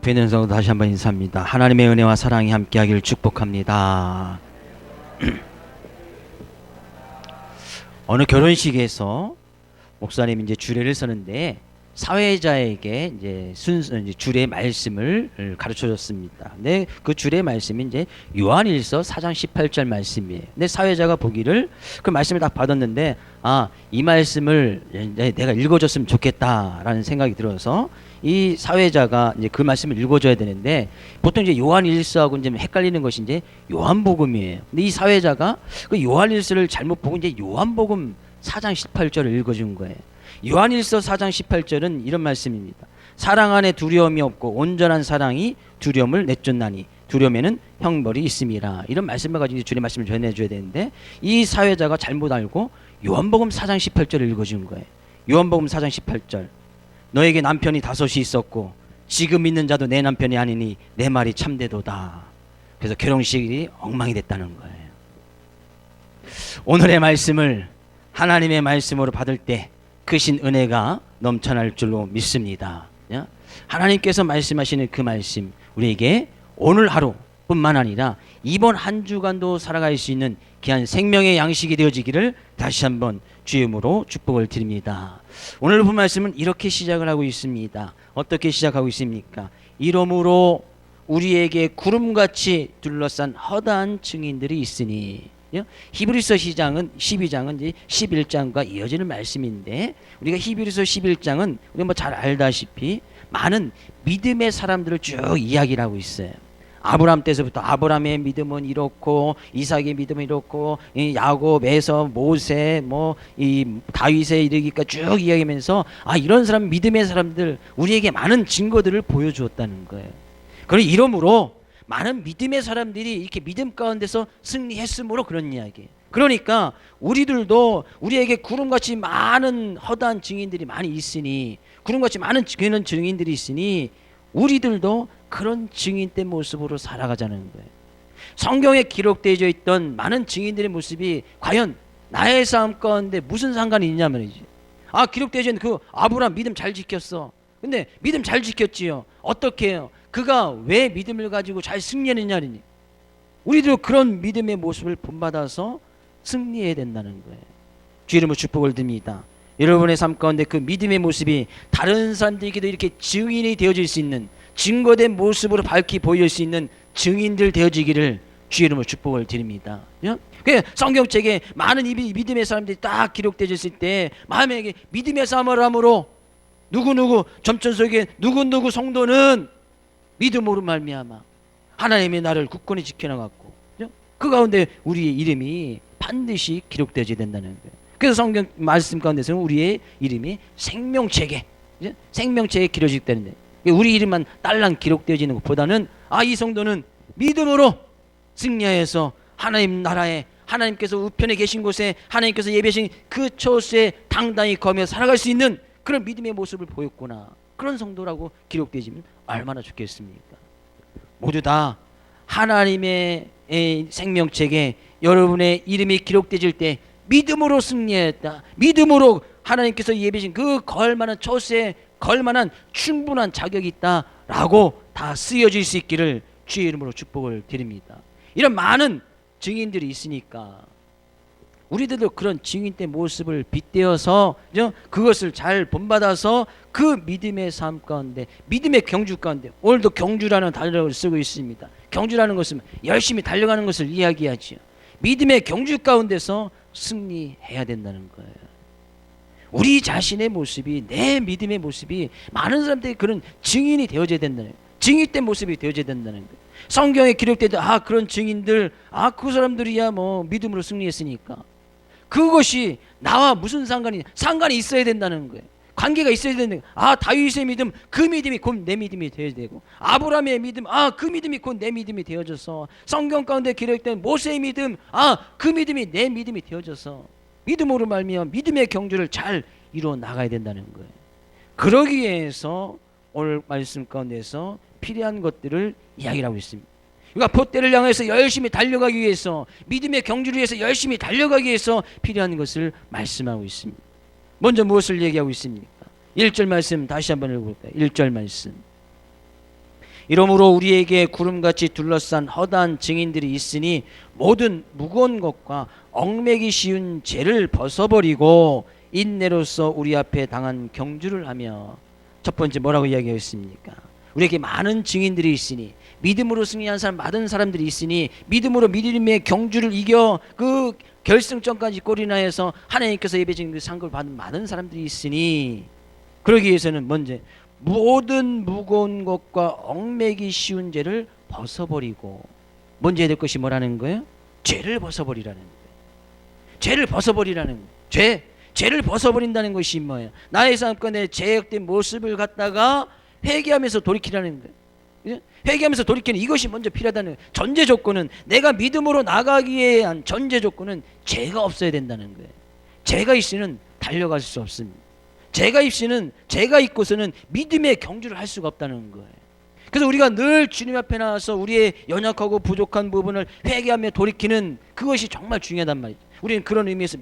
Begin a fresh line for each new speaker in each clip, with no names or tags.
앞에 있는 성도 다시 한번 인사합니다. 하나님의 은혜와 사랑이 함께하기를 축복합니다. 어느 결혼식에서 목사님이 이제 주례를 서는데 사회자에게 이제 주례 말씀을 가르쳐 줬습니다. 근데 그 주례 말씀이 이제 요한일서 4장 18절 말씀이에요. 근데 사회자가 보기를 그 말씀을 딱 받았는데 이 말씀을 내가 읽어줬으면 좋겠다라는 생각이 들어서 이 사회자가 이제 그 말씀을 읽어줘야 되는데 보통 이제 요한일서하고 이제 헷갈리는 것이 이제 요한복음이에요. 근데 이 사회자가 그 요한일서를 잘못 보고 이제 요한복음 4장 18절을 읽어준 거예요. 요한일서 4장 18절은 이런 말씀입니다. 사랑 안에 두려움이 없고 온전한 사랑이 두려움을 내쫓나니 두려움에는 형벌이 있음이라. 이런 말씀을 가지고 주의 말씀을 전해줘야 되는데 이 사회자가 잘못 알고 요한복음 4장 18절을 읽어준 거예요. 요한복음 4장 18절. 너에게 남편이 5이 있었고 지금 있는 자도 내 남편이 아니니 내 말이 참되도다. 그래서 결혼식이 엉망이 됐다는 거예요. 오늘의 말씀을 하나님의 말씀으로 받을 때 크신 은혜가 넘쳐날 줄로 믿습니다. 하나님께서 말씀하시는 그 말씀 우리에게 오늘 하루뿐만 아니라 이번 한 주간도 살아갈 수 있는 귀한 생명의 양식이 되어지기를 다시 한번 주의 이름으로 축복을 드립니다. 오늘 본 말씀은 이렇게 시작을 하고 있습니다. 어떻게 시작하고 있습니까? 이러므로 우리에게 구름같이 둘러싼 허다한 증인들이 있으니. 히브리서 12장은 이제 11장과 이어지는 말씀인데 우리가 히브리서 11장은 우리가 뭐 잘 알다시피 많은 믿음의 사람들을 쭉 이야기를 하고 있어요. 아브라함 때서부터 아브라함의 믿음은 이렇고 이삭의 믿음은 이렇고 야곱, 에서, 모세, 이 다윗에 이르기까지 쭉 이야기하면서 이런 사람 믿음의 사람들 우리에게 많은 증거들을 보여주었다는 거예요. 그리고 이러므로 많은 믿음의 사람들이 이렇게 믿음 가운데서 승리했으므로 그런 이야기예요. 그러니까 우리들도 우리에게 구름같이 많은 허다한 증인들이 많이 있으니 구름같이 많은 그런 증인들이 있으니 우리들도 그런 증인된 모습으로 살아가자는 거예요. 성경에 기록되어 있던 많은 증인들의 모습이 과연 나의 삶 가운데 무슨 상관이 있냐 말이지. 기록되어 있는 그 아브라함 믿음 잘 지켰어. 근데 믿음 잘 지켰지요. 어떻게 해요? 그가 왜 믿음을 가지고 잘 승리했느냐니 우리도 그런 믿음의 모습을 본받아서 승리해야 된다는 거예요. 주 이름으로 축복을 드립니다. 여러분의 삶 가운데 그 믿음의 모습이 다른 사람들에게도 이렇게 증인이 되어질 수 있는 증거된 모습으로 밝히 보일 수 있는 증인들 되어지기를 주 이름으로 축복을 드립니다. 성경책에 많은 믿음의 사람들이 딱 기록되어 있을 때 마음에 믿음의 삶을 함으로 누구누구 점천 속에 누구누구 성도는 믿음으로 말미암아 하나님의 나를 굳건히 지켜나갔고 그 가운데 우리의 이름이 반드시 기록되어야 된다는 거예요. 그래서 성경 말씀 가운데서는 우리의 이름이 생명책에 기록되는데 우리 이름만 딸랑 기록되어지는 것보다는 이 성도는 믿음으로 승리하여서 하나님 나라에 하나님께서 우편에 계신 곳에 하나님께서 예배하신 그 처소에 당당히 거하며 살아갈 수 있는 그런 믿음의 모습을 보였구나. 그런 성도라고 기록되어지면 얼마나 좋겠습니까? 모두 다 하나님의 생명책에 여러분의 이름이 기록되질 때 믿음으로 승리했다. 믿음으로 하나님께서 예배하신 그 걸만한 처소에 걸만한 충분한 자격이 있다라고 다 쓰여질 수 있기를 주의 이름으로 축복을 드립니다. 이런 많은 증인들이 있으니까 우리들도 그런 증인된 모습을 빗대어서 그것을 잘 본받아서 그 믿음의 삶 가운데 믿음의 경주 가운데 오늘도 경주라는 단어를 쓰고 있습니다. 경주라는 것은 열심히 달려가는 것을 이야기하지요. 믿음의 경주 가운데서 승리해야 된다는 거예요. 우리 자신의 모습이 내 믿음의 모습이 많은 사람들이 그런 증인이 되어져야 된다는 거예요. 증인된 모습이 되어져야 된다는 거예요. 성경에 기록되던 그런 증인들 그 사람들이야 믿음으로 승리했으니까 그것이 나와 무슨 상관이 있어야 된다는 거예요. 관계가 있어야 되는 거예요. 다윗의 믿음 그 믿음이 곧 내 믿음이 되어야 되고 아브라함의 믿음 그 믿음이 곧 내 믿음이 되어져서 성경 가운데 기록된 모세의 믿음 그 믿음이 내 믿음이 되어져서 믿음으로 말미암아 믿음의 경주를 잘 이루어 나가야 된다는 거예요. 그러기 위해서 오늘 말씀 가운데서 필요한 것들을 이야기를 하고 있습니다. 그러니까 봇대를 향해서 열심히 달려가기 위해서 믿음의 경주를 위해서 열심히 달려가기 위해서 필요한 것을 말씀하고 있습니다. 먼저 무엇을 얘기하고 있습니까? 1절 말씀 다시 한번 읽어볼까요? 1절 말씀 이러므로 우리에게 구름같이 둘러싼 허다한 증인들이 있으니 모든 무거운 것과 얽매기 쉬운 죄를 벗어버리고 인내로서 우리 앞에 당한 경주를 하며. 첫 번째 뭐라고 이야기했습니까? 우리에게 많은 증인들이 있으니, 믿음으로 승리한 사람, 많은 사람들이 있으니, 믿음으로 믿음의 경주를 이겨 그 결승점까지 골이나 해서 하나님께서 예배 드린 그 상급을 받은 많은 사람들이 있으니, 그러기 위해서는 먼저 모든 무거운 것과 얽매기 쉬운 죄를 벗어버리고, 먼저 해야 될 것이 뭐라는 거예요? 죄를 벗어버리라는 거예요. 죄를 벗어버리라는 거예요. 죄를 벗어버린다는 것이 뭐예요? 나의 삶과 내 죄악된 모습을 갖다가 회개하면서 돌이키라는 거예요. 회개하면서 돌이키는 이것이 먼저 필요하다는 거예요. 전제 조건은, 내가 믿음으로 나가기 위한 전제 조건은 죄가 없어야 된다는 거예요. 죄가 있으면 달려갈 수 없습니다. 죄가 있고서는 믿음의 경주를 할 수가 없다는 거예요. 그래서 우리가 늘 주님 앞에 나와서 우리의 연약하고 부족한 부분을 회개하며 돌이키는 그것이 정말 중요하단 말이죠. 우리는 그런 의미에서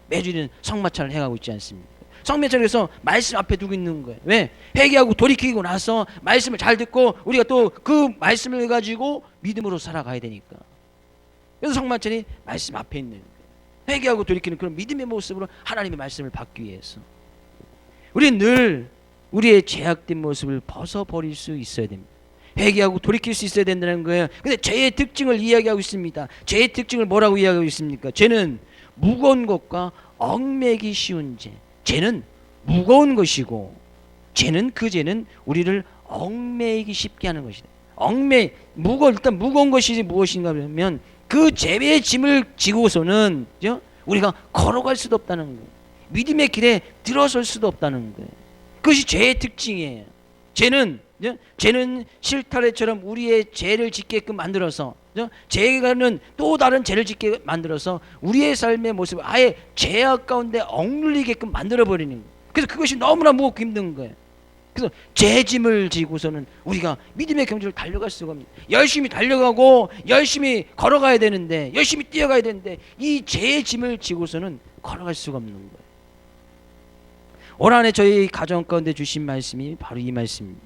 매주는 성마찬을 해가고 있지 않습니까? 성마찬에서 말씀 앞에 두고 있는 거예요. 왜? 회개하고 돌이키고 나서 말씀을 잘 듣고 우리가 또 그 말씀을 가지고 믿음으로 살아가야 되니까. 그래서 성마찬이 말씀 앞에 있는 거예요. 회개하고 돌이키는 그런 믿음의 모습으로 하나님의 말씀을 받기 위해서 우리는 늘 우리의 죄악된 모습을 벗어버릴 수 있어야 됩니다. 회개하고 돌이킬 수 있어야 된다는 거예요. 근데 죄의 특징을 이야기하고 있습니다. 죄의 특징을 뭐라고 이야기하고 있습니까? 죄는 무거운 것과 얽매기 쉬운 죄. 죄는 무거운 것이고, 죄는 우리를 얽매이기 쉽게 하는 것이다. 일단 무거운 것이 무엇인가 하면 그 죄의 짐을 지고서는 우리가 걸어갈 수도 없다는 거예요. 믿음의 길에 들어설 수도 없다는 거예요. 그것이 죄의 특징이에요. 죄는 실타래처럼 우리의 죄를 짓게끔 만들어서, 죄가는 또 다른 죄를 짓게 만들어서 우리의 삶의 모습을 아예 죄악 가운데 억눌리게끔 만들어버리는 거예요. 그래서 그것이 너무나 무겁고 힘든 거예요. 그래서 죄짐을 지고서는 우리가 믿음의 경주를 달려갈 수가 없는, 열심히 달려가고 열심히 걸어가야 되는데, 열심히 뛰어가야 되는데 이 죄의 짐을 지고서는 걸어갈 수가 없는 거예요. 올 한해 저희 가정 가운데 주신 말씀이 바로 이 말씀입니다.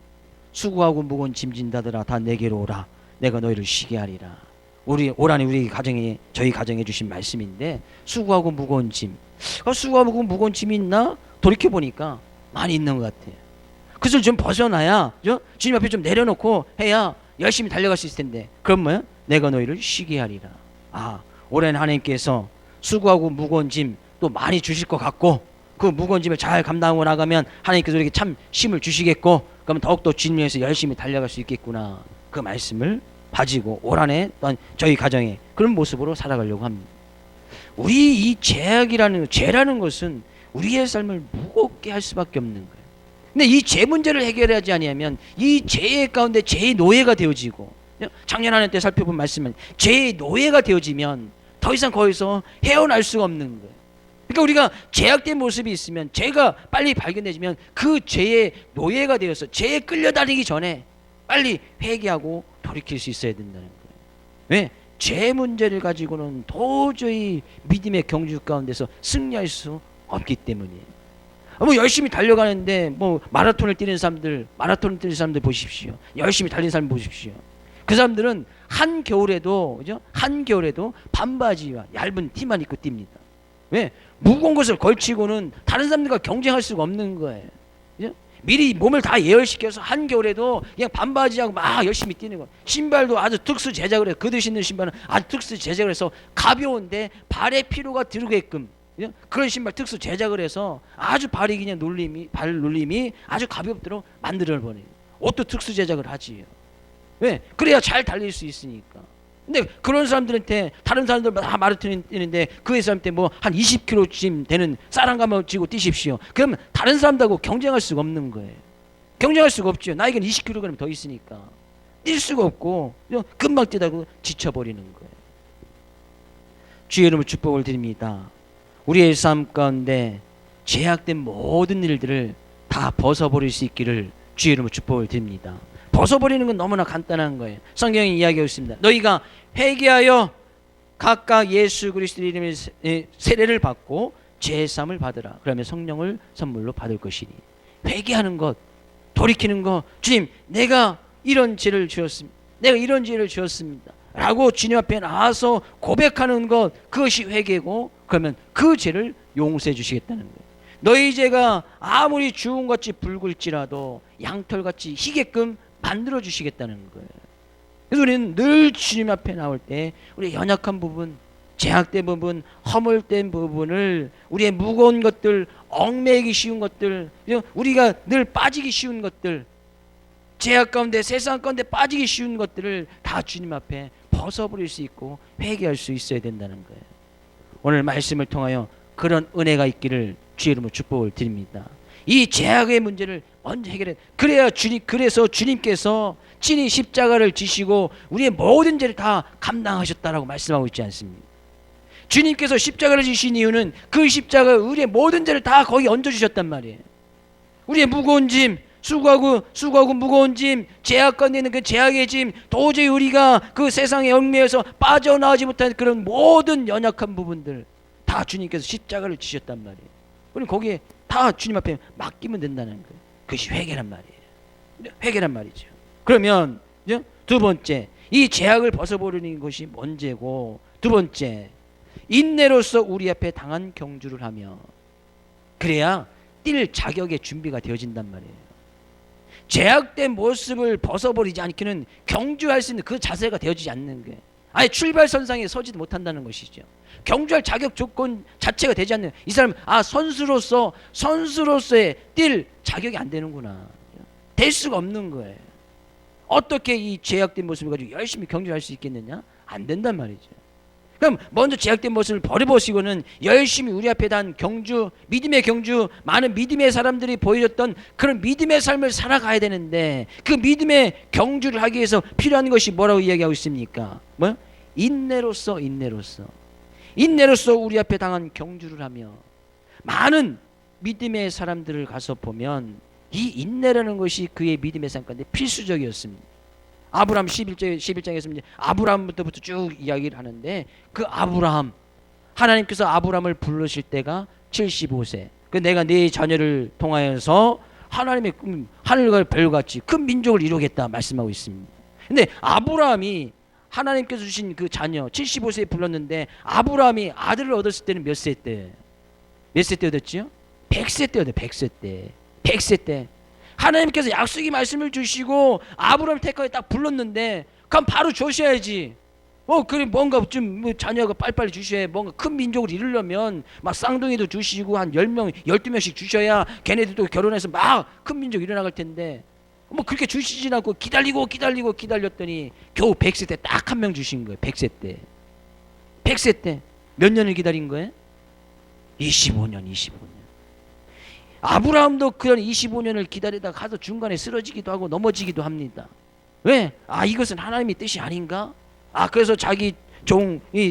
수고하고 무거운 짐진다더라 다 내게로 오라 내가 너희를 쉬게 하리라. 올 한해 저희 가정에 주신 말씀인데, 수고하고 무거운 짐, 수고하고 무거운 짐이 있나? 돌이켜보니까 많이 있는 것 같아요. 그것을 좀 벗어나야, 주님 앞에 좀 내려놓고 해야 열심히 달려갈 수 있을 텐데, 그럼 뭐야? 내가 너희를 쉬게 하리라. 올해는 하나님께서 수고하고 무거운 짐 또 많이 주실 것 같고, 그 무거운 짐을 잘 감당하고 나가면 하나님께서 우리에게 참 힘을 주시겠고, 그러면 더욱더 주님 위해서 열심히 달려갈 수 있겠구나. 그 말씀을 가지고 올 한해 저희 가정에 그런 모습으로 살아가려고 합니다. 우리 이 죄라는 것은 우리의 삶을 무겁게 할 수밖에 없는 거예요. 근데 이 죄 문제를 해결하지 아니하면 이 죄의 가운데 죄의 노예가 되어지고, 작년 한 해 때 살펴본 말씀은 죄의 노예가 되어지면 더 이상 거기서 헤어날 수가 없는 거예요. 그러니까 우리가 죄악된 모습이 있으면, 죄가 빨리 발견되지면 그 죄의 노예가 되어서 죄에 끌려다니기 전에 빨리 회개하고 돌이킬 수 있어야 된다는 거예요. 왜? 죄 문제를 가지고는 도저히 믿음의 경주 가운데서 승리할 수 없기 때문이에요. 열심히 달려가는데 마라톤을 뛰는 사람들 보십시오. 열심히 달리는 사람 보십시오. 그 사람들은 한겨울에도 반바지와 얇은 티만 입고 뜁니다. 왜? 무거운 것을 걸치고는 다른 사람들과 경쟁할 수가 없는 거예요. 미리 몸을 다 예열시켜서 한겨울에도 그냥 반바지하고 막 열심히 뛰는 거예요. 신발도 아주 특수 제작을 해요. 그들 신는 신발은 아주 특수 제작을 해서 가벼운데 발에 피로가 들게끔 그런 신발 특수 제작을 해서 아주 발이 그냥 발 눌림이 아주 가볍도록 만들어 버려요. 옷도 특수 제작을 하지요. 왜? 그래야 잘 달릴 수 있으니까. 근데 그런 사람들한테, 다른 사람들 다 마라톤 뛰는데 그 사람한테 한 20kg쯤 되는 쌀 한 가마 쥐고 뛰십시오. 그러면 다른 사람들하고 경쟁할 수가 없는 거예요. 경쟁할 수가 없죠. 나에게는 20kg 더 있으니까 뛸 수가 없고 금방 뛰다가 지쳐버리는 거예요. 주의 이름으로 축복을 드립니다. 우리의 삶 가운데 제약된 모든 일들을 다 벗어버릴 수 있기를 주의 이름으로 축복을 드립니다. 벗어버리는 건 너무나 간단한 거예요. 성경이 이야기하고 있습니다. 너희가 회개하여 각각 예수 그리스도 이름의 세례를 받고 제사함을 받으라. 그러면 성령을 선물로 받을 것이니. 회개하는 것, 돌이키는 것, 주님 내가 이런 죄를 지었습니다. 내가 이런 죄를 지었습니다. 라고 주님 앞에 나와서 고백하는 것, 그것이 회개고, 그러면 그 죄를 용서해 주시겠다는 거예요. 너희 죄가 아무리 주홍같이 붉을지라도 양털같이 희게끔 만들어 주시겠다는 거예요. 그래서 우리는 늘 주님 앞에 나올 때 우리의 연약한 부분, 제약된 부분, 허물된 부분을, 우리의 무거운 것들, 얽매이기 쉬운 것들, 우리가 늘 빠지기 쉬운 것들, 제약 가운데, 세상 가운데 빠지기 쉬운 것들을 다 주님 앞에 벗어버릴 수 있고 회개할 수 있어야 된다는 거예요. 오늘 말씀을 통하여 그런 은혜가 있기를 주의 이름으로 축복을 드립니다. 이 제약의 문제를 먼저 해결해. 그래서 주님께서 친히 십자가를 지시고 우리의 모든 죄를 다 감당하셨다라고 말씀하고 있지 않습니까? 주님께서 십자가를 지신 이유는 그 십자가 우리의 모든 죄를 다 거기 얹어주셨단 말이에요. 우리의 무거운 짐, 수고하고 무거운 짐, 제약 가운데 있는 그 제약의 짐, 도저히 우리가 그 세상의 얽매여서 빠져나오지 못한 그런 모든 연약한 부분들 다 주님께서 십자가를 지셨단 말이에요. 우리 거기에 다 주님 앞에 맡기면 된다는 거예요. 그것이 회개란 말이에요. 회개란 말이죠. 그러면 두 번째, 이 제약을 벗어버리는 것이 문제고, 두 번째, 인내로서 우리 앞에 당한 경주를 하며, 그래야 뛸 자격의 준비가 되어진단 말이에요. 제약된 모습을 벗어버리지 않기는 경주할 수 있는 그 자세가 되어지지 않는 거예요. 아예 출발선상에 서지도 못한다는 것이죠. 경주할 자격 조건 자체가 되지 않는, 이 사람 선수로서의 뛸 자격이 안 되는구나, 될 수가 없는 거예요. 어떻게 이 제약된 모습을 가지고 열심히 경주할 수 있겠느냐? 안 된단 말이죠. 그럼 먼저 제약된 모습을 버려보시고는 열심히 우리 앞에 단 경주, 믿음의 경주, 많은 믿음의 사람들이 보여줬던 그런 믿음의 삶을 살아가야 되는데, 그 믿음의 경주를 하기 위해서 필요한 것이 뭐라고 이야기하고 있습니까? 인내로서 우리 앞에 당한 경주를 하며. 많은 믿음의 사람들을 가서 보면 이 인내라는 것이 그의 믿음의 삶 가운데 필수적이었습니다. 아브라함 11장에서 아브라함부터 쭉 이야기를 하는데, 그 아브라함, 하나님께서 아브라함을 부르실 때가 75세. 그 내가 네 자녀를 통하여서 하나님의 하늘과 별같이 큰 민족을 이루겠다 말씀하고 있습니다. 근데 아브라함이 하나님께서 주신 그 자녀 75세에 불렀는데, 아브라함이 아들을 얻었을 때는 몇 세 때? 몇 세 때 얻었지요? 100세 때 얻어요. 100세 때. 하나님께서 약속의 말씀을 주시고 아브라함 택하게 딱 불렀는데, 그럼 바로 주셔야지. 그래 뭔가 좀 자녀가 빨리빨리 주셔야, 뭔가 큰 민족을 이루려면 막 쌍둥이도 주시고 한 10명, 12명씩 주셔야 걔네들도 결혼해서 막 큰 민족 일어나갈 텐데, 그렇게 주시진 않고 기다렸더니 겨우 100세 때 딱 한 명 주신 거예요. 100세 때 몇 년을 기다린 거예요? 25년. 아브라함도 그런 25년을 기다리다가 가서 중간에 쓰러지기도 하고 넘어지기도 합니다. 왜? 이것은 하나님의 뜻이 아닌가? 그래서 자기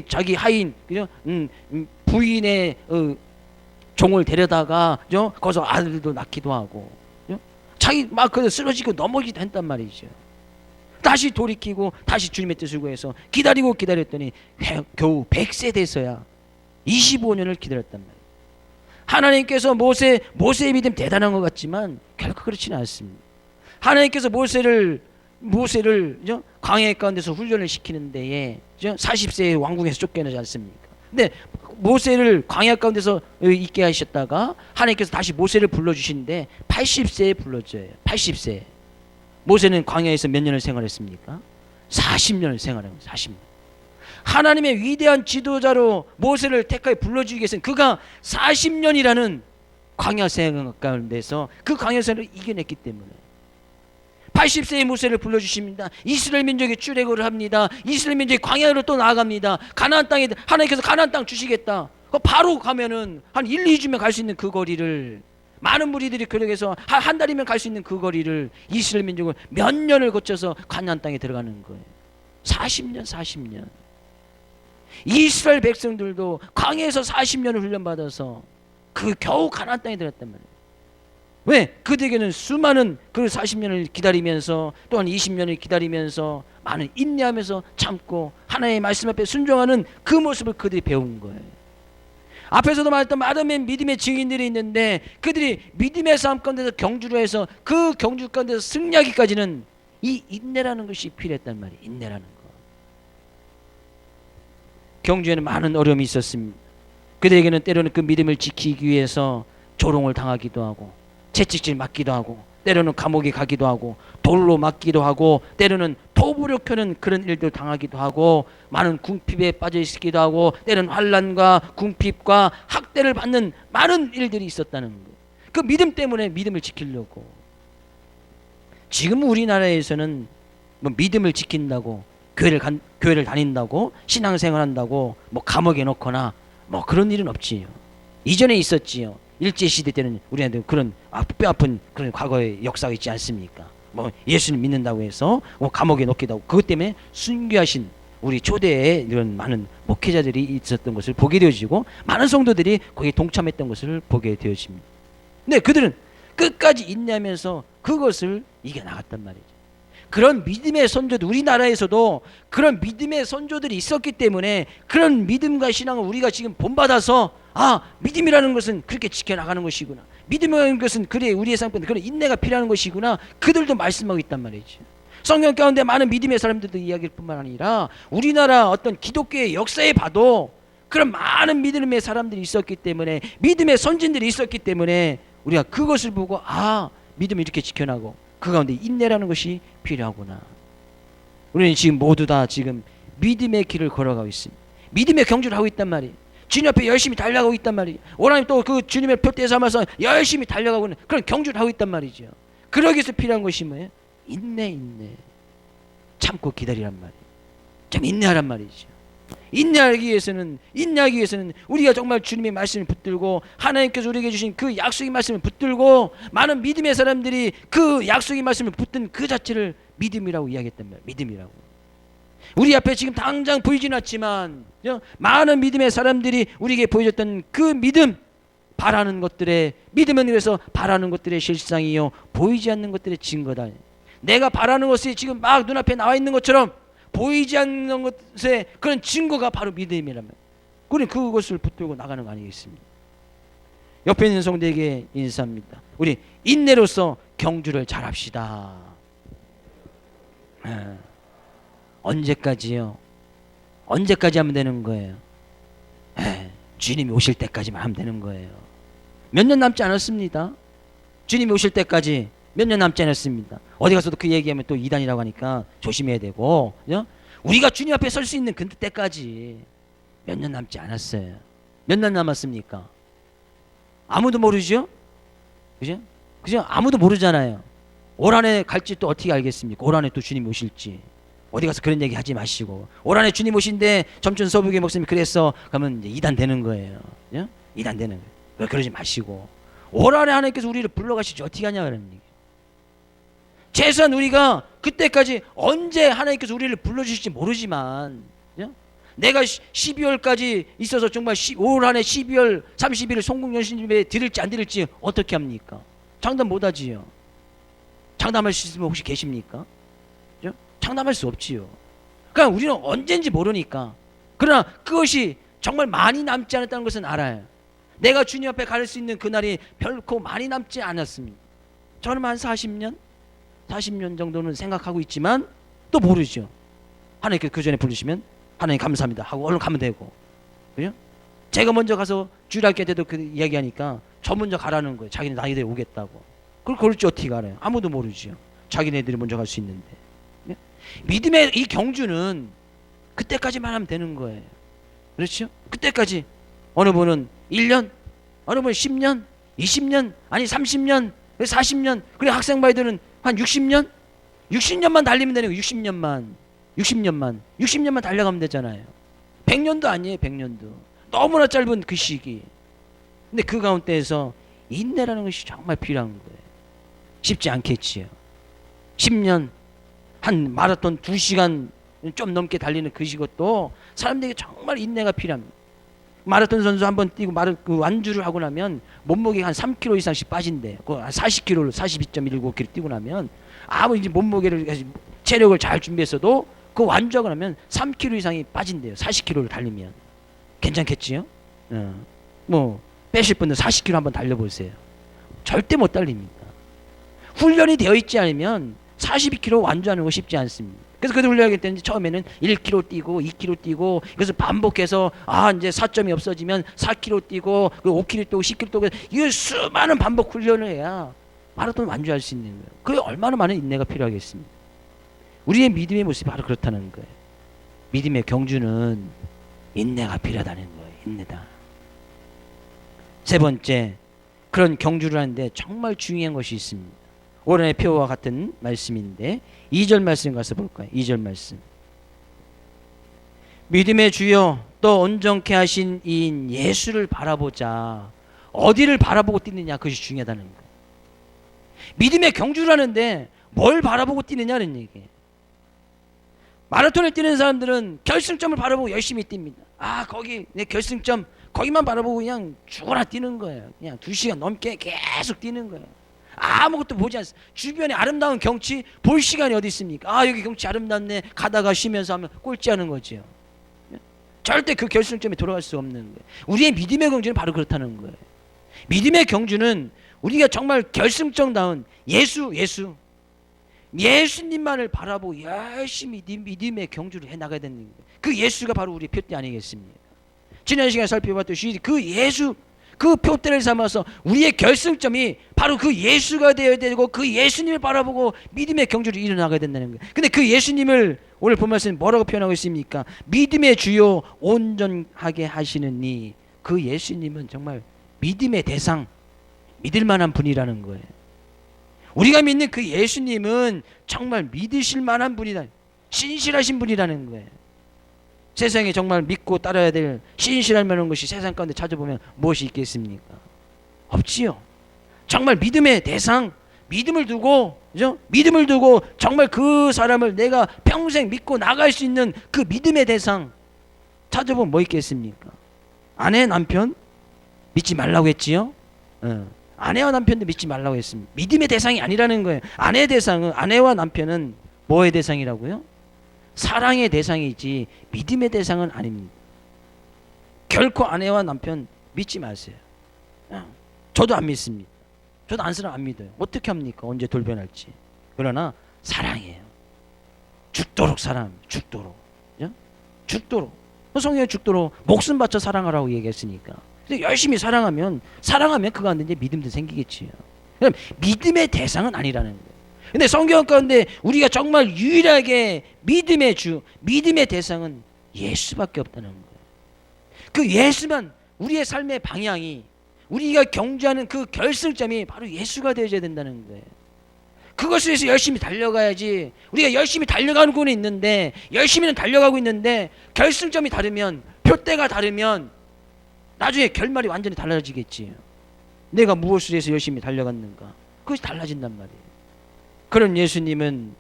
자기 하인, 그죠? 부인의 종을 데려다가, 거기서 아들도 낳기도 하고, 자기 막 그래서 쓰러지고 넘어지기도 했단 말이죠. 다시 돌이키고 다시 주님의 뜻을 구해서 기다렸더니 겨우 100세 돼서야 25년을 기다렸단 말이에요. 하나님께서 모세의 믿음 대단한 것 같지만 결코 그렇지는 않습니다. 하나님께서 모세를 광야 가운데서 훈련을 시키는 데에 40세에 왕궁에서 쫓겨나지 않습니까? 근데 모세를 광야 가운데서 있게 하셨다가 하나님께서 다시 모세를 불러주시는데 80세에 불러줘요. 80세. 모세는 광야에서 몇 년을 생활했습니까? 40년을 생활한 거예요. 40년. 하나님의 위대한 지도자로 모세를 택하여 불러주기 위해서는 그가 40년이라는 광야 생활 가운데서 그 광야 생활을 이겨냈기 때문에 80세의 모세를 불러주십니다. 이스라엘 민족이 출애굽을 합니다. 이스라엘 민족이 광야로 또 나아갑니다. 가나안 땅에 하나님께서 가나안 땅 주시겠다. 바로 가면은 한 1, 2주면 갈 수 있는 그 거리를, 많은 무리들이 그렇게해서 한 달이면 갈 수 있는 그 거리를 이스라엘 민족은 몇 년을 거쳐서 가나안 땅에 들어가는 거예요. 40년. 이스라엘 백성들도 광야에서 40년을 훈련받아서 그 겨우 가나안 땅에 들어갔단 말이에요. 왜? 그들에게는 수많은 그 40년을 기다리면서 또한 20년을 기다리면서 많은 인내하면서 참고 하나님의 말씀 앞에 순종하는 그 모습을 그들이 배운 거예요. 앞에서도 말했던 많은 믿음의 증인들이 있는데, 그들이 믿음의 삶 가운데서 경주를 해서 그 경주 가운데서 승리하기까지는 이 인내라는 것이 필요했단 말이에요. 인내라는 거. 경주에는 많은 어려움이 있었습니다. 그들에게는 때로는 그 믿음을 지키기 위해서 조롱을 당하기도 하고 채찍질 맞기도 하고 때로는 감옥에 가기도 하고 돌로 맞기도 하고 때로는 토부를 켜는 그런 일들 당하기도 하고 많은 궁핍에 빠져 있기도 하고 때로는 환난과 궁핍과 학대를 받는 많은 일들이 있었다는 거예요. 그 믿음 때문에 믿음을 지키려고. 지금 우리나라에서는 뭐 믿음을 지킨다고 교회를 다닌다고 신앙생활한다고 뭐 감옥에 넣거나 뭐 그런 일은 없지요. 이전에 있었지요. 일제시대 때는 우리한테 그런 뼈아픈 그런 과거의 역사가 있지 않습니까? 뭐 예수님 믿는다고 해서 뭐 감옥에 넣기도 하고 그것 때문에 순교하신 우리 초대에 이런 많은 목회자들이 있었던 것을 보게 되어지고 많은 성도들이 거기에 동참했던 것을 보게 되어집니다. 근데 그들은 끝까지 인내하면서 그것을 이겨나갔단 말이죠. 그런 믿음의 선조들, 우리나라에서도 그런 믿음의 선조들이 있었기 때문에 그런 믿음과 신앙을 우리가 지금 본받아서 믿음이라는 것은 그렇게 지켜나가는 것이구나. 믿음이라는 것은 그래 우리의 삶 가운데 그런 인내가 필요한 것이구나. 그들도 말씀하고 있단 말이죠. 성경 가운데 많은 믿음의 사람들도 이야기일 뿐만 아니라 우리나라 어떤 기독교의 역사에 봐도 그런 많은 믿음의 사람들이 있었기 때문에 믿음의 선진들이 있었기 때문에 우리가 그것을 보고 믿음을 이렇게 지켜나고 그 가운데 인내라는 것이 필요하구나. 우리는 지금 모두 다 지금 믿음의 길을 걸어가고 있습니다. 믿음의 경주를 하고 있단 말이에요. 주님 앞에 열심히 달려가고 있단 말이에요. 오라님 또 그 주님의 표대 삼아서 열심히 달려가고 있는 그런 경주를 하고 있단 말이죠. 그러기 위해서 필요한 것이 뭐예요? 인내. 참고 기다리란 말이에요. 좀 인내하란 말이죠. 인내하기 위해서는 우리가 정말 주님의 말씀을 붙들고 하나님께서 우리에게 주신 그 약속의 말씀을 붙들고 많은 믿음의 사람들이 그 약속의 말씀을 붙든 그 자체를 믿음이라고 이야기했단 말이에요. 믿음이라고. 우리 앞에 지금 당장 보이진 않지만 많은 믿음의 사람들이 우리에게 보여줬던 그 믿음, 바라는 것들의 믿음은 그래서 바라는 것들의 실상이요 보이지 않는 것들의 증거다. 내가 바라는 것이 지금 막 눈앞에 나와 있는 것처럼 보이지 않는 것의 그런 증거가 바로 믿음이라면 우리 그것을 붙들고 나가는 거 아니겠습니까? 옆에 있는 성도에게 인사합니다. 우리 인내로서 경주를 잘합시다. 언제까지요? 언제까지 하면 되는 거예요? 주님이 오실 때까지만 하면 되는 거예요. 몇 년 남지 않았습니다. 주님이 오실 때까지 몇 년 남지 않았습니다. 어디 가서도 그 얘기하면 또 이단이라고 하니까 조심해야 되고, 그죠? 우리가 주님 앞에 설 수 있는 그때까지 몇 년 남지 않았어요. 몇 년 남았습니까? 아무도 모르죠? 그죠? 아무도 모르잖아요. 올 한해 갈지 또 어떻게 알겠습니까? 올 한해 또 주님 오실지. 어디 가서 그런 얘기 하지 마시고, 올 한해 주님 오신데 점촌 서부교회 목사님이 그랬어. 그러면 이제 이단 되는 거예요. 그죠? 이단 되는 거예요. 그러지 마시고, 올 한해 하나님께서 우리를 불러가시지 어떻게 하냐 그러는 얘기. 최소한 우리가 그때까지 언제 하나님께서 우리를 불러주실지 모르지만, 그죠? 내가 12월까지 있어서 정말 올 한해 12월 30일 송국연신집에 드릴지 안 드릴지 어떻게 합니까? 장담 못하지요. 장담할 수 있으면 혹시 계십니까? 그죠? 장담할 수 없지요. 그러니까 우리는 언젠지 모르니까. 그러나 그것이 정말 많이 남지 않았다는 것은 알아요. 내가 주님 앞에 갈 수 있는 그날이 결코 많이 남지 않았습니다. 저는 한 40년 정도는 생각하고 있지만 또 모르죠. 하나님께서 그 전에 부르시면 하나님 감사합니다 하고 얼른 가면 되고, 그죠? 제가 먼저 가서 주일학교 때도 그 이야기하니까 저 먼저 가라는 거예요. 자기네 나이대에 오겠다고. 그걸 그럴지 어떻게 알아요? 아무도 모르죠. 자기네들이 먼저 갈 수 있는데. 믿음의 이 경주는 그때까지만 하면 되는 거예요. 그렇죠? 그때까지. 어느 분은 1년, 어느 분은 10년, 20년, 아니 30년, 40년, 그래 학생바이들은 한 60년? 60년만 달리면 되는 거예요. 60년만 달려가면 되잖아요. 100년도 아니에요. 100년도 너무나 짧은 그 시기. 근데 그 가운데에서 인내라는 것이 정말 필요한 거예요. 쉽지 않겠지요. 10년 한 마라톤 2시간 좀 넘게 달리는 그것도 사람들에게 정말 인내가 필요합니다. 마라톤 선수 한번 뛰고 그 완주를 하고 나면 몸무게 한 3kg 이상씩 빠진대요. 그 40kg로 42.195kg 뛰고 나면 아무리 몸무게를 체력을 잘 준비했어도 그 완주하고 나면 3kg 이상이 빠진대요. 40kg를 달리면. 괜찮겠지요? 뭐 빼실 분들 40kg 한번 달려보세요. 절대 못 달립니다. 훈련이 되어 있지 않으면 42km 완주하는 거 쉽지 않습니다. 그래서 그들 훈련하기 때문에 처음에는 1km 뛰고 2km 뛰고 그래서 반복해서 이제 4점이 없어지면 4km 뛰고 5km 뛰고 10km 뛰고 이거 수많은 반복 훈련을 해야 마라톤 완주할 수 있는 거예요. 그게 얼마나 많은 인내가 필요하겠습니까? 우리의 믿음의 모습이 바로 그렇다는 거예요. 믿음의 경주는 인내가 필요하다는 거예요. 인내다. 세 번째, 그런 경주를 하는데 정말 중요한 것이 있습니다. 오른의 표와 같은 말씀인데 2절 말씀 가서 볼까요? 2절 말씀. 믿음의 주여 또 온전케 하신 이인 예수를 바라보자. 어디를 바라보고 뛰느냐, 그것이 중요하다는 거예요. 믿음의 경주를 하는데 뭘 바라보고 뛰느냐는 얘기예요. 마라톤을 뛰는 사람들은 결승점을 바라보고 열심히 뜁니다. 거기 내 결승점 거기만 바라보고 그냥 죽어라 뛰는 거예요. 그냥 2시간 넘게 계속 뛰는 거예요. 아무것도 보지 않습니다. 주변에 아름다운 경치 볼 시간이 어디 있습니까? 여기 경치 아름답네. 가다가 쉬면서 하면 꼴찌하는 거죠. 절대 그 결승점에 돌아갈 수 없는 거예요. 우리의 믿음의 경주는 바로 그렇다는 거예요. 믿음의 경주는 우리가 정말 결승점다운 예수님만을 바라보고 열심히 믿음의 경주를 해나가야 되는 거예요. 그 예수가 바로 우리의 표대 아니겠습니까? 지난 시간에 살펴봤듯이 그 예수, 그 표대를 삼아서 우리의 결승점이 바로 그 예수가 되어야 되고 그 예수님을 바라보고 믿음의 경주를 이뤄나가야 된다는 거예요. 근데 그 예수님을 오늘 본 말씀은 뭐라고 표현하고 있습니까? 믿음의 주요 온전하게 하시는 이, 그 예수님은 정말 믿음의 대상, 믿을 만한 분이라는 거예요. 우리가 믿는 그 예수님은 정말 믿으실 만한 분이다. 신실하신 분이라는 거예요. 세상에 정말 믿고 따라야 될 신실할 만한 것이 세상 가운데 찾아보면 무엇이 있겠습니까? 없지요. 정말 믿음의 대상, 믿음을 두고, 그죠? 믿음을 두고 정말 그 사람을 내가 평생 믿고 나갈 수 있는 그 믿음의 대상 찾아보면 뭐 있겠습니까? 아내, 남편 믿지 말라고 했지요. 아내와 남편도 믿지 말라고 했습니다. 믿음의 대상이 아니라는 거예요. 아내의 대상은, 아내와 남편은 뭐의 대상이라고요? 사랑의 대상이지 믿음의 대상은 아닙니다. 결코 아내와 남편 믿지 마세요. 저도 안 믿습니다. 저도 안쓰러워 안 믿어요. 어떻게 합니까? 언제 돌변할지. 그러나 사랑이에요. 죽도록 사랑합니다. 죽도록. 그죠? 죽도록. 성경에 죽도록 목숨 바쳐 사랑하라고 얘기했으니까. 근데 열심히 사랑하면 그가 안 되는데 믿음도 생기겠지요. 그럼 믿음의 대상은 아니라는 거예요. 근데 성경 가운데 우리가 정말 유일하게 믿음의 주, 믿음의 대상은 예수밖에 없다는 거예요. 그 예수만 우리의 삶의 방향이, 우리가 경주하는 그 결승점이 바로 예수가 되어야 된다는 거예요. 그것을 위해서 열심히 달려가야지. 우리가 열심히 달려가고는 있는데, 열심히는 달려가고 있는데 결승점이 다르면, 표대가 다르면 나중에 결말이 완전히 달라지겠지요. 내가 무엇을 해서 열심히 달려갔는가, 그것이 달라진단 말이에요. 그런 예수님은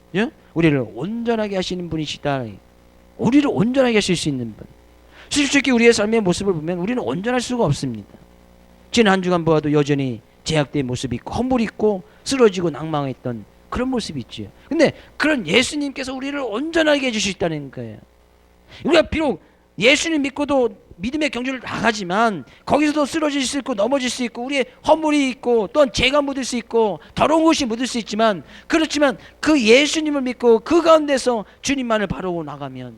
우리를 온전하게 하시는 분이시다. 우리를 온전하게 하실 수 있는 분. 솔직히 우리의 삶의 모습을 보면 우리는 온전할 수가 없습니다. 지난 한 주간 보아도 여전히 제약된 모습이 있고 허물이 있고 쓰러지고 낭망했던 그런 모습이 있죠. 근데 그런 예수님께서 우리를 온전하게 해주실 수 있다는 거예요. 우리가 비록 예수님 믿고도 믿음의 경주를 나가지만 거기서도 쓰러질 수 있고 넘어질 수 있고 우리의 허물이 있고 또한 죄가 묻을 수 있고 더러운 것이 묻을 수 있지만, 그렇지만 그 예수님을 믿고 그 가운데서 주님만을 바라보고 나가면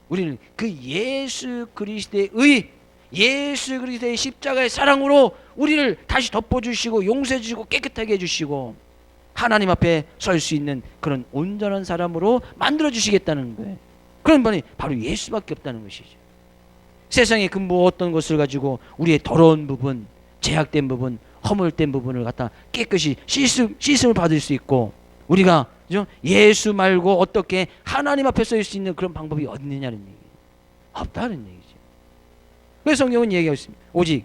우리는 그 예수 그리스도의 십자가의 사랑으로 우리를 다시 덮어주시고 용서해 주시고 깨끗하게 해주시고 하나님 앞에 설 수 있는 그런 온전한 사람으로 만들어 주시겠다는 거예요. 그런 분이 바로 예수밖에 없다는 것이죠. 세상의 근본 어떤 것을 가지고 우리의 더러운 부분, 제약된 부분, 허물된 부분을 갖다 깨끗이 씻음을 받을 수 있고, 우리가 예수 말고 어떻게 하나님 앞에 설 수 있는 그런 방법이 어디 있느냐는 얘기예요. 없다는 얘기죠. 그래서 성경은 얘기하고 있습니다. 오직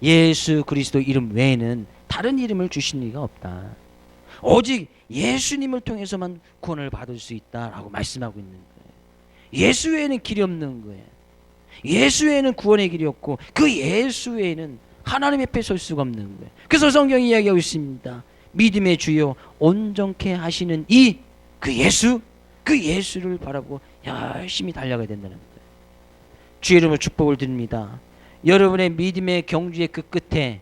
예수 그리스도 이름 외에는 다른 이름을 주신 이가 없다. 오직 예수님을 통해서만 구원을 받을 수 있다라고 말씀하고 있는 거예요. 예수 외에는 길이 없는 거예요. 예수 외에는 구원의 길이 없고 그 예수 외에는 하나님 앞에 설 수가 없는 거예요. 그래서 성경이 이야기하고 있습니다. 믿음의 주요 온전케 하시는 그 예수를 바라보고 열심히 달려가야 된다는 거예요. 주의 이름으로 축복을 드립니다. 여러분의 믿음의 경주의 그 끝에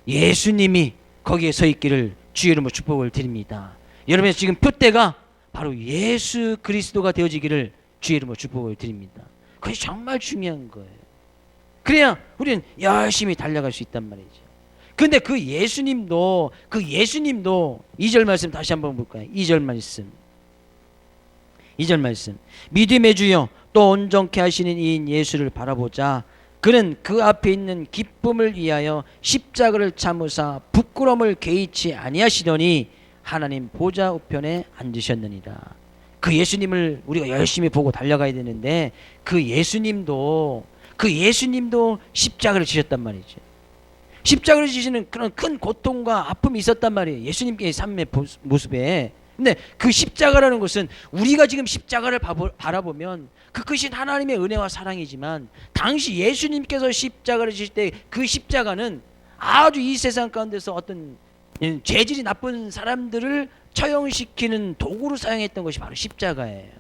예수님이 거기에 서 있기를 주의 이름으로 축복을 드립니다. 여러분의 지금 표대가 바로 예수 그리스도가 되어지기를 주의 이름으로 축복을 드립니다. 그것이 정말 중요한 거예요. 그래야 우리는 열심히 달려갈 수 있단 말이죠. 근데 그 예수님도 2절 말씀 다시 한번 볼까요? 2절 말씀 믿음의 주여 또 온전케 하시는 이인 예수를 바라보자. 그는 그 앞에 있는 기쁨을 위하여 십자가를 참으사 부끄러움을 개의치 아니하시더니 하나님 보좌 우편에 앉으셨느니라. 그 예수님을 우리가 열심히 보고 달려가야 되는데 그 예수님도 십자가를 지셨단 말이죠. 십자가를 지시는 그런 큰 고통과 아픔이 있었단 말이에요. 예수님께의 삶의 모습에. 근데 그 십자가라는 것은 우리가 지금 십자가를 바라보면 그 크신 하나님의 은혜와 사랑이지만 당시 예수님께서 십자가를 지실 때 그 십자가는 아주 이 세상 가운데서 어떤 죄질이 나쁜 사람들을 처형시키는 도구로 사용했던 것이 바로 십자가예요.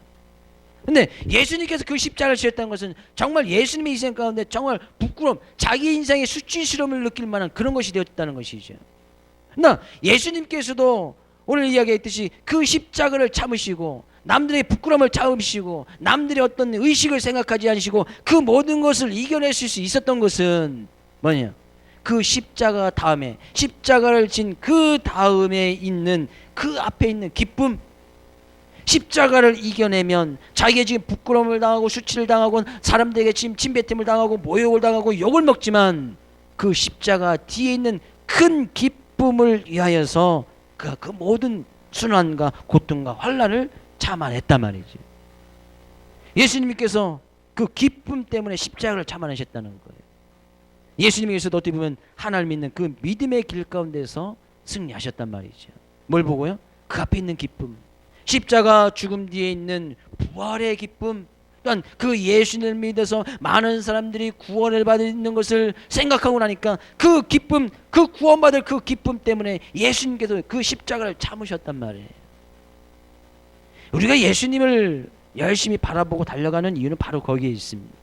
근데 예수님께서 그 십자가를 지었다는 것은 정말 예수님의 인생 가운데 정말 부끄러움, 자기 인생의 수치스러움을 느낄 만한 그런 것이 되었다는 것이죠. 그러나 예수님께서도 오늘 이야기했듯이 그 십자가를 참으시고 남들의 부끄러움을 참으시고 남들의 어떤 의식을 생각하지 않으시고 그 모든 것을 이겨내실 수 있었던 것은 뭐냐? 그 십자가 다음에, 십자가를 진 그 다음에 있는 그 앞에 있는 기쁨, 십자가를 이겨내면 자기가 지금 부끄러움을 당하고 수치를 당하고 사람들에게 지금 침뱉음을 당하고 모욕을 당하고 욕을 먹지만 그 십자가 뒤에 있는 큰 기쁨을 위하여서 그 모든 순환과 고통과 환난을 참아냈단 말이지. 예수님께서 그 기쁨 때문에 십자가를 참아내셨다는 거예요. 예수님께서도 어떻게 보면 하나님 믿는 그 믿음의 길 가운데서 승리하셨단 말이죠. 뭘 보고요? 그 앞에 있는 기쁨, 십자가 죽음 뒤에 있는 부활의 기쁨, 또한 그 예수님을 믿어서 많은 사람들이 구원을 받는 것을 생각하고 나니까 그 기쁨, 그 구원받을 그 기쁨 때문에 예수님께서 그 십자가를 참으셨단 말이에요. 우리가 예수님을 열심히 바라보고 달려가는 이유는 바로 거기에 있습니다.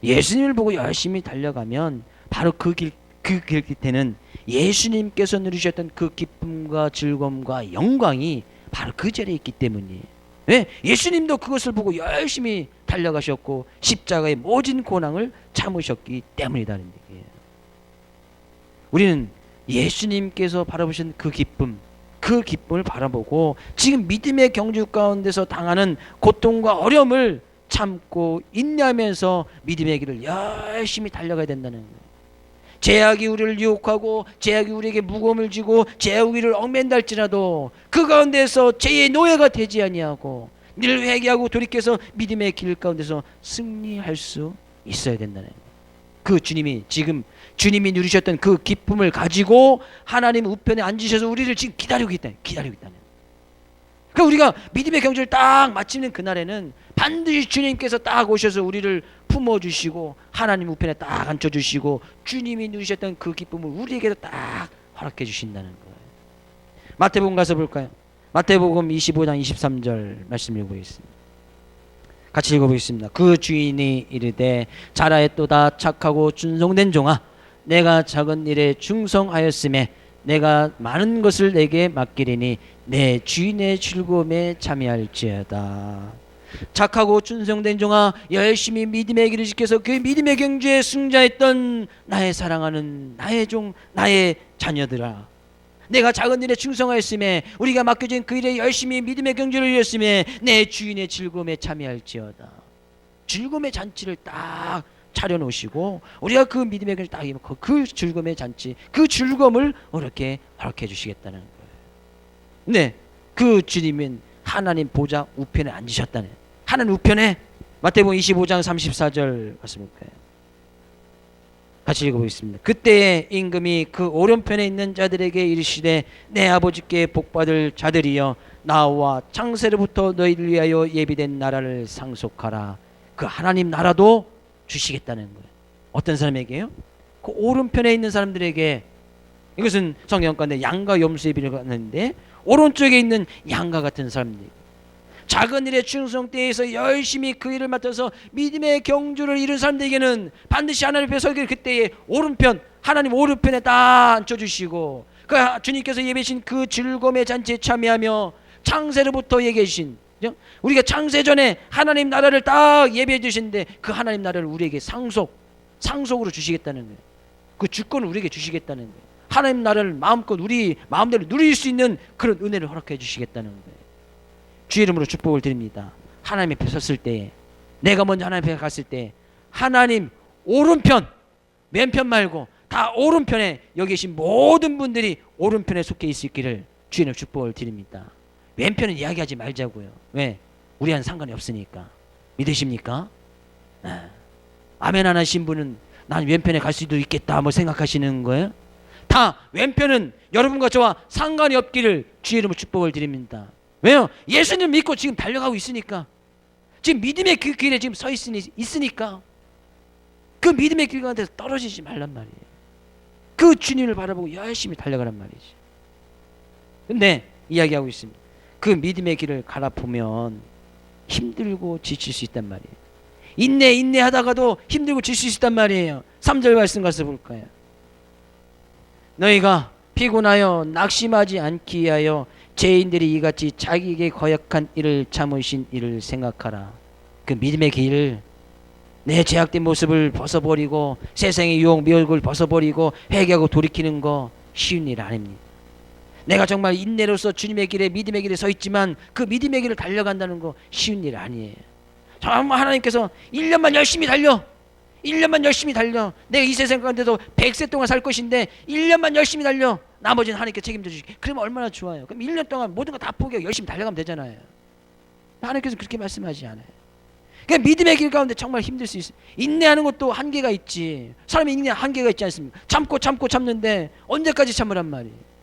예수님을 보고 열심히 달려가면 바로 그 길 끝에는 예수님께서 누리셨던 그 기쁨과 즐거움과 영광이 바로 그 자리에 있기 때문이에요. 왜? 예수님도 그것을 보고 열심히 달려가셨고 십자가의 모진 고난을 참으셨기 때문이라는 얘기예요. 우리는 예수님께서 바라보신 그 기쁨을 바라보고 지금 믿음의 경주 가운데서 당하는 고통과 어려움을 참고 인내하면서 믿음의 길을 열심히 달려가야 된다는 거예요. 죄악이 우리를 유혹하고 죄악이 우리에게 무거움을 지고 죄악이 우리를 얽맨다 할지라도 그 가운데서 죄의 노예가 되지 아니하고 늘 회개하고 돌이켜서 믿음의 길 가운데서 승리할 수 있어야 된다는 거예요. 그 주님이 지금 주님이 누리셨던 그 기쁨을 가지고 하나님 우편에 앉으셔서 우리를 지금 기다리고 있다는. 그러니까 우리가 믿음의 경주를 딱 마치는 그날에는 반드시 주님께서 딱 오셔서 우리를 품어주시고 하나님 우편에 딱 앉혀주시고 주님이 누리셨던 그 기쁨을 우리에게도 딱 허락해 주신다는 거예요. 마태복음 가서 볼까요? 마태복음 25장 23절 말씀 읽어보겠습니다. 같이 읽어보겠습니다. 그 주인이 이르되 잘하였도다 착하고 준송된 종아, 내가 작은 일에 충성하였음에 내가 많은 것을 내게 맡기리니 내 주인의 즐거움에 참여할지어다. 착하고 충성된 종아, 열심히 믿음의 길을 지켜서 그 믿음의 경주에 승자했던 나의 사랑하는 나의 종, 나의 자녀들아, 내가 작은 일에 충성하였음에 우리가 맡겨진 그 일에 열심히 믿음의 경주를 이뤘음에 내 주인의 즐거움에 참여할지어다. 즐거움의 잔치를 딱 차려놓으시고 우리가 그 믿음의 경주를 딱 임하고 그 즐거움의 잔치, 그 즐거움을 이렇게 허락해 주시겠다는 거예요. 네, 그 주님은 하나님 보좌 우편에 앉으셨다네. 하나님 우편에. 마태복음 25장 34절 말씀일까요? 같이 읽어보겠습니다. 그때에 임금이 그 오른편에 있는 자들에게 이르시되 내 아버지께 복받을 자들이여 나와 창세로부터 너희를 위하여 예비된 나라를 상속하라. 그 하나님 나라도 주시겠다는 거예요. 어떤 사람에게요? 그 오른편에 있는 사람들에게. 이것은 성경 가운데 양과 염소의 비를 갖는데 오른쪽에 있는 양과 같은 사람들, 작은 일에 충성되어서 열심히 그 일을 맡아서 믿음의 경주를 이룬 사람들에게는 반드시 하나님 앞에 서기를 그때에 오른편, 하나님 오른편에 딱 앉혀주시고 그 주님께서 예배신 그 즐거움의 잔치에 참여하며 창세로부터 얘기해 주신, 우리가 창세 전에 하나님 나라를 딱 예비해 주시는데 그 하나님 나라를 우리에게 상속으로 주시겠다는 거예요. 그 주권을 우리에게 주시겠다는 거예요. 하나님 나라를 마음껏 우리 마음대로 누릴 수 있는 그런 은혜를 허락해 주시겠다는 거예요. 주의 이름으로 축복을 드립니다. 하나님 앞에 섰을 때, 내가 먼저 하나님 앞에 갔을 때 하나님 오른편, 왼편 말고 다 오른편에 여기 계신 모든 분들이 오른편에 속해 있을 길을 주의 이름으로 축복을 드립니다. 왼편은 이야기하지 말자고요. 왜? 우리와는 상관이 없으니까. 믿으십니까? 아멘 안 하신 분은 난 왼편에 갈 수도 있겠다 뭐 생각하시는 거예요? 다 왼편은 여러분과 저와 상관이 없기를 주의 이름으로 축복을 드립니다. 왜요? 예수님 믿고 지금 달려가고 있으니까. 지금 믿음의 그 길에 지금 서 있으니까. 그 믿음의 길 가운데서 떨어지지 말란 말이에요. 그 주님을 바라보고 열심히 달려가란 말이지. 근데 이야기하고 있습니다. 그 믿음의 길을 갈아보면 힘들고 지칠 수 있단 말이에요. 인내하다가도 힘들고 지칠 수 있단 말이에요. 3절 말씀 가서 볼까요? 너희가 피곤하여 낙심하지 않기 위하여 죄인들이 이같이 자기에게 거역한 일을 참으신 일을 생각하라. 그 믿음의 길을, 내 죄악된 모습을 벗어버리고 세상의 유혹 미혹을 벗어버리고 회개하고 돌이키는 거 쉬운 일 아닙니다. 내가 정말 인내로서 주님의 길에 믿음의 길에 서 있지만 그 믿음의 길을 달려간다는 거 쉬운 일 아니에요. 정말 하나님께서 1년만 열심히 달려, 1년만 열심히 달려, 내가 이 세상 가운데도 100세 동안 살 것인데 1년만 열심히 달려, 나머지는 하나님께 책임져 주시게. 그러면 얼마나 좋아요. 그럼 1년 동안 모든 거 다 포기하고 열심히 달려가면 되잖아요. 하나님께서 그렇게 말씀하지 않아요. 그러니까 믿음의 길 가운데 정말 힘들 수 있어요. 인내하는 것도 한계가 있지. 사람이 인내 한계가 있지 않습니까? 참는데 언제까지 참으란 말이에요.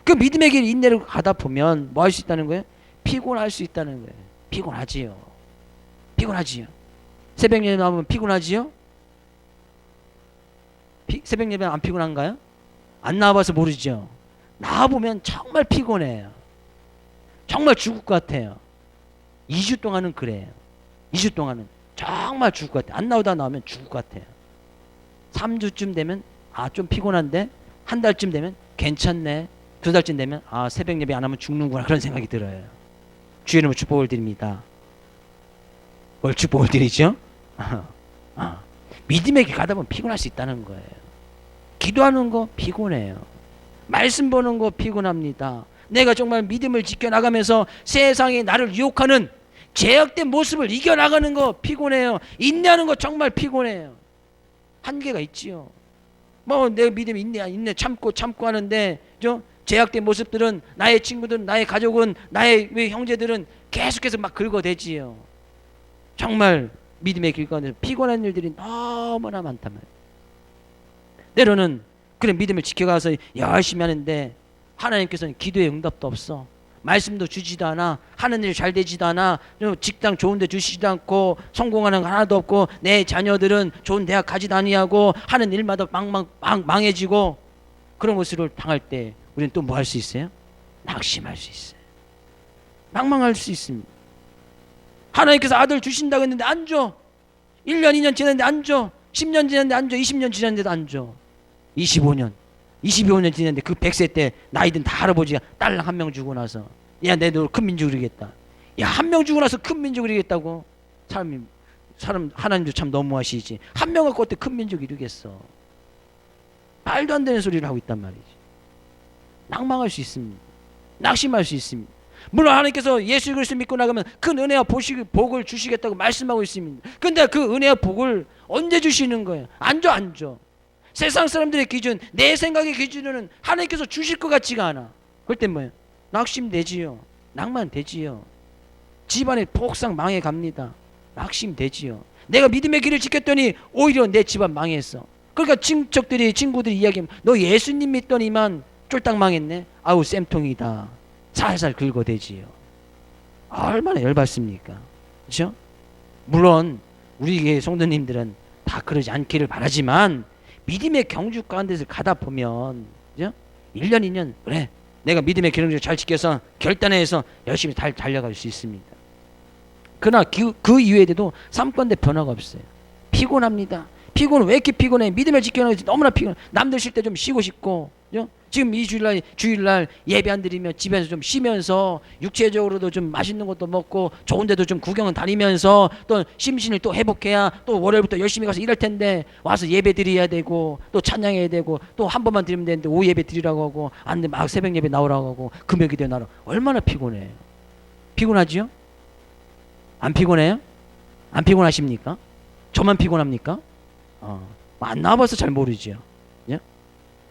그 믿음의 길 인내를 가다 보면 뭐 할 수 있다는 거예요? 피곤할 수 있다는 거예요. 피곤하지요. 새벽 예배 나오면 피곤하지요? 새벽 예배 안 피곤한가요? 안 나와봐서 모르죠. 나와보면 정말 피곤해요. 정말 죽을 것 같아요. 2주 동안은 그래요. 2주 동안은 정말 죽을 것 같아요. 안 나오다 나오면 죽을 것 같아요. 3주쯤 되면 좀 피곤한데, 한 달쯤 되면 괜찮네, 2달쯤 되면 새벽 예배 안 하면 죽는구나, 그런 생각이 들어요. 주의 이름으로 축복을 드립니다. 뭘 축복을 드리죠? 믿음의 길 가다 보면 피곤할 수 있다는 거예요. 기도하는 거 피곤해요. 말씀 보는 거 피곤합니다. 내가 정말 믿음을 지켜나가면서 세상에 나를 유혹하는 죄악된 모습을 이겨나가는 거 피곤해요. 인내하는 거 정말 피곤해요. 한계가 있지요. 내 믿음이 인내 참고 하는데 죄악된 모습들은, 나의 친구들은, 나의 가족은, 나의 형제들은 계속해서 막 긁어대지요. 정말 믿음의 길 가운데 피곤한 일들이 너무나 많단 말이에요. 때로는 그래 믿음을 지켜가서 열심히 하는데 하나님께서는 기도의 응답도 없어. 말씀도 주지도 않아. 하는 일 잘 되지도 않아. 직장 좋은 데 주시지도 않고, 성공하는 거 하나도 없고, 내 자녀들은 좋은 대학 가지도 아니하고, 하는 일마다 망해지고, 그런 것을 당할 때 우리는 또 뭐 할 수 있어요? 낙심할 수 있어요. 망망할 수 있습니다. 하나님께서 아들 주신다고 했는데 안 줘. 1년 2년 지났는데 안 줘. 10년 지났는데 안 줘. 20년 지났는데도 안 줘. 25년 25년 지났는데 그 100세 때 나이든 다 할아버지가 딸랑 한 명 주고 나서, 야 내 너 큰 민족을 이루겠다. 야 한 명 주고 나서 큰 민족을 이루겠다고? 사람 하나님도 참 너무하시지. 한 명 갖고 어떻게 큰 민족 이루겠어. 말도 안 되는 소리를 하고 있단 말이지. 낭망할 수 있습니다. 낙심할 수 있습니다. 물론 하나님께서 예수 그리스도 믿고 나가면 큰 은혜와 복을 주시겠다고 말씀하고 있습니다. 근데 그 은혜와 복을 언제 주시는 거예요? 안 줘. 세상 사람들의 기준, 내 생각의 기준으로는 하나님께서 주실 것 같지가 않아. 그럴 땐 뭐예요? 낙심되지요. 낭만되지요. 집안에 폭삭 망해갑니다. 낙심되지요. 내가 믿음의 길을 지켰더니 오히려 내 집안 망했어. 그러니까 친구들이 이야기하면 너 예수님 믿더니만 쫄딱 망했네. 아우 쌤통이다. 살살 긁어대지요. 얼마나 열받습니까? 그렇죠? 물론 우리 교회 성도님들은 다 그러지 않기를 바라지만 믿음의 경주 가운데서 가다 보면, 그죠? 1년 2년 그래 내가 믿음의 경주를 잘 지켜서 결단해서 열심히 달려갈 수 있습니다. 그러나 그 이후에도 삶 가운데 변화가 없어요. 피곤합니다. 피곤해. 왜 이렇게 피곤해? 믿음을 지켜야 너무나 피곤해. 남들 쉴 때 좀 쉬고 싶고. 지금 이 주일날 예배 안 드리면 집에서 좀 쉬면서 육체적으로도 좀 맛있는 것도 먹고 좋은 데도 좀 구경은 다니면서 또 심신을 또 회복해야 또 월요일부터 열심히 가서 일할 텐데 와서 예배 드려야 되고 또 찬양해야 되고 또 한 번만 드리면 되는데 오후 예배 드리라고 하고 안 돼 막 새벽 예배 나오라고 하고 금요 기도에 나오라고. 얼마나 피곤해요. 피곤하지요? 안 피곤해요? 안 피곤하십니까? 저만 피곤합니까? 안 나와봐서 잘 모르지요. 예?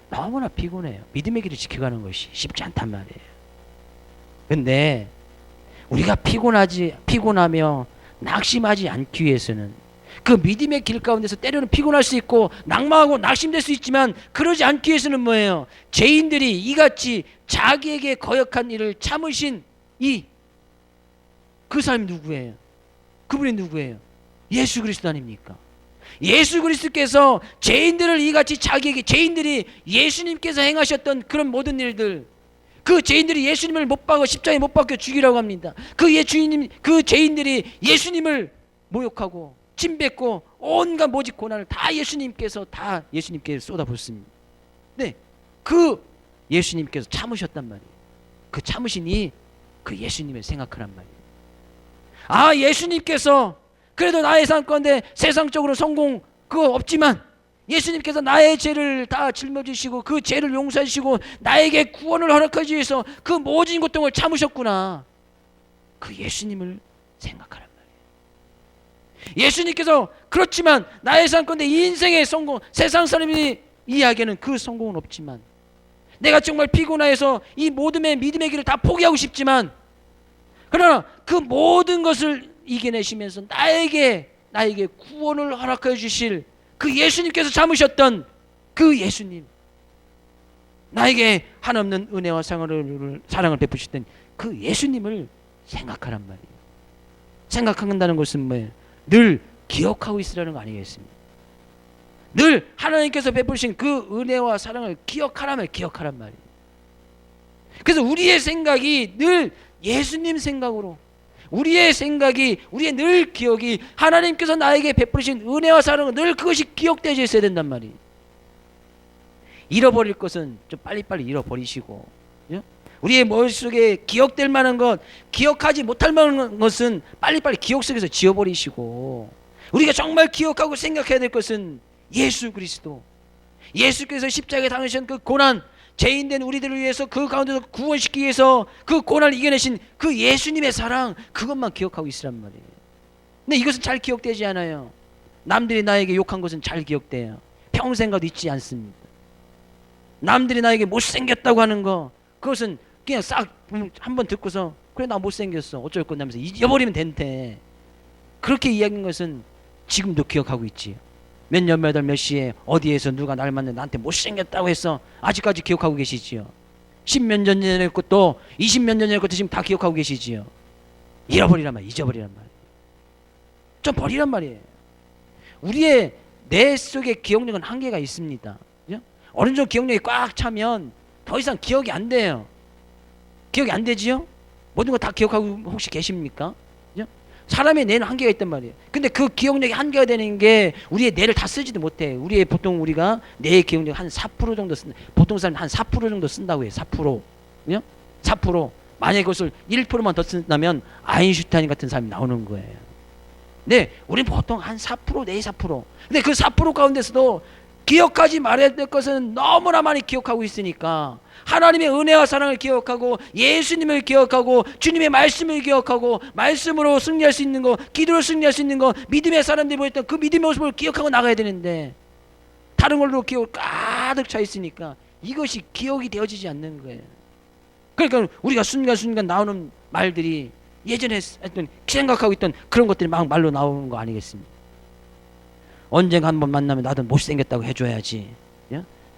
너무나 피곤해요. 믿음의 길을 지켜가는 것이 쉽지 않단 말이에요. 근데 우리가 피곤하며 낙심하지 않기 위해서는 그 믿음의 길 가운데서 때로는 피곤할 수 있고 낙망하고 낙심될 수 있지만 그러지 않기 위해서는 뭐예요? 죄인들이 이같이 자기에게 거역한 일을 참으신 그 사람이 누구예요? 그분이 누구예요? 예수 그리스도 아닙니까? 예수 그리스도께서 죄인들을 이같이 죄인들이 예수님께서 행하셨던 그런 모든 일들, 그 죄인들이 예수님을 못 박아 십자가에 못 박혀 죽이라고 합니다. 그 죄인들이 예수님을 모욕하고 침뱉고 온갖 모집 고난을 다 예수님께서 쏟아붓습니다. 네, 그 예수님께서 참으셨단 말이에요. 그 참으시니 그 예수님을 생각하란 말이에요. 예수님께서 그래도 나의 삶 가운데 세상적으로 성공 그거 없지만 예수님께서 나의 죄를 다 짊어지시고 그 죄를 용서하시고 나에게 구원을 허락하기 위해서 그 모진 고통을 참으셨구나. 그 예수님을 생각하란 말이에요. 예수님께서 그렇지만 나의 삶 가운데 이 인생의 성공, 세상 사람이 이야기하는 그 성공은 없지만 내가 정말 피곤해서 이 모든의 믿음의 길을 다 포기하고 싶지만 그러나 그 모든 것을 이겨내시면서 나에게 구원을 허락해 주실 그 예수님께서 참으셨던 그 예수님, 나에게 한없는 은혜와 사랑을 베푸셨던 그 예수님을 생각하란 말이에요. 생각한다는 것은 뭐예요? 늘 기억하고 있으라는 거 아니겠습니까? 늘 하나님께서 베푸신 그 은혜와 사랑을 기억하란 말이에요. 그래서 우리의 생각이 늘 예수님 생각으로, 우리의 늘 기억이 하나님께서 나에게 베푸신 은혜와 사랑은 늘 그것이 기억되어 있어야 된단 말이에요. 잃어버릴 것은 좀 빨리빨리 잃어버리시고, 우리의 머릿속에 기억될 만한 것, 기억하지 못할 만한 것은 빨리빨리 기억 속에서 지워버리시고, 우리가 정말 기억하고 생각해야 될 것은 예수 그리스도, 예수께서 십자가에 당하신 그 고난, 죄인된 우리들을 위해서 그 가운데서 구원시키기 위해서 그 고난을 이겨내신 그 예수님의 사랑, 그것만 기억하고 있으란 말이에요. 근데 이것은 잘 기억되지 않아요. 남들이 나에게 욕한 것은 잘 기억돼요. 평생 가도 잊지 않습니다. 남들이 나에게 못생겼다고 하는 거, 그것은 그냥 싹 한번 듣고서 그래 나 못생겼어 어쩔 건데 하면서 잊어버리면 된대. 그렇게 이야기한 것은 지금도 기억하고 있지요. 몇 년 몇 월 몇 시에 어디에서 누가 날 만나 나한테 못생겼다고 했어. 아직까지 기억하고 계시지요. 10몇 년 전의 것도 20몇 년 전의 것도 지금 다 기억하고 계시지요. 잊어버리란 말이에요. 좀 버리란 말이에요. 우리의 뇌 속에 기억력은 한계가 있습니다. 어느 정도 기억력이 꽉 차면 더 이상 기억이 안 돼요. 기억이 안 되지요? 모든 거 다 기억하고 혹시 계십니까? 사람의 뇌는 한계가 있단 말이에요. 근데 그 기억력이 한계가 되는 게 우리의 뇌를 다 쓰지도 못해. 보통 우리가 뇌의 기억력 한 4% 정도 쓴다. 보통 사람 한 4% 정도 쓴다고 해요. 4%. 4%. 만약에 그것을 1%만 더 쓴다면 아인슈타인 같은 사람이 나오는 거예요. 네, 우리는 보통 한 4%, 내 4%. 근데 그 4% 가운데서도 기억하지 말아야 될 것은 너무나 많이 기억하고 있으니까 하나님의 은혜와 사랑을 기억하고 예수님을 기억하고 주님의 말씀을 기억하고 말씀으로 승리할 수 있는 거, 기도로 승리할 수 있는 거, 믿음의 사람들이 보였던 그 믿음의 모습을 기억하고 나가야 되는데 다른 걸로 기억 가득 차 있으니까 이것이 기억이 되어지지 않는 거예요. 그러니까 우리가 순간순간 나오는 말들이 예전에 했던 생각하고 있던 그런 것들이 막 말로 나오는 거 아니겠습니까? 언젠가 한번 만나면 나도 못생겼다고 해줘야지.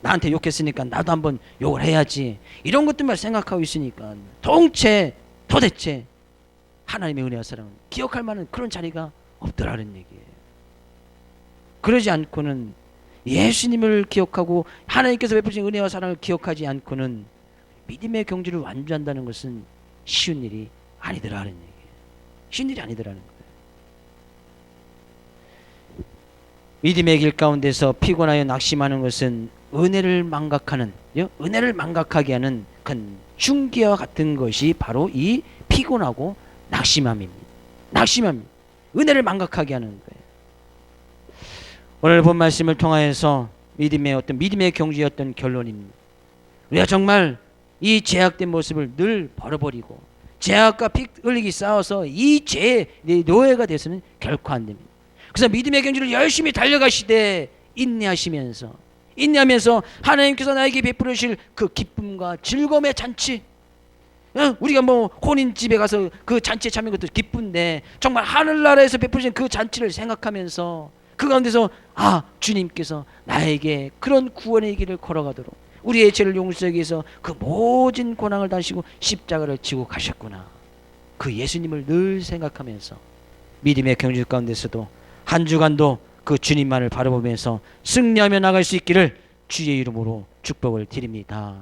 나한테 욕했으니까 나도 한번 욕을 해야지. 이런 것들만 생각하고 있으니까 도대체 하나님의 은혜와 사랑은 기억할 만한 그런 자리가 없더라는 얘기예요. 그러지 않고는 예수님을 기억하고 하나님께서 베푸신 은혜와 사랑을 기억하지 않고는 믿음의 경지를 완주한다는 것은 쉬운 일이 아니더라는 얘기예요. 쉬운 일이 아니더라는 거예요. 믿음의 길 가운데서 피곤하여 낙심하는 것은 은혜를 망각하는, 은혜를 망각하게 하는 큰 중기와 같은 것이 바로 이 피곤하고 낙심함입니다. 낙심함, 은혜를 망각하게 하는 거예요. 오늘 본 말씀을 통하여서 믿음의 경주였던 결론입니다. 우리가 정말 이 죄악된 모습을 늘 버려버리고 죄악과 피 흘리기 싸워서 이 죄의 노예가 돼서는 결코 안 됩니다. 그래서 믿음의 경주를 열심히 달려가시되 인내하면서 하나님께서 나에게 베풀어 주실 그 기쁨과 즐거움의 잔치, 우리가 뭐 혼인집에 가서 그 잔치에 참여한 것도 기쁜데 정말 하늘나라에서 베풀어진 그 잔치를 생각하면서 그 가운데서 주님께서 나에게 그런 구원의 길을 걸어가도록 우리의 죄를 용서하기 위해서 그 모든 고난을 다시고 십자가를 지고 가셨구나. 그 예수님을 늘 생각하면서 믿음의 경주 가운데서도 한 주간도 그 주님만을 바라보면서 승리하며 나갈 수 있기를 주의 이름으로 축복을 드립니다.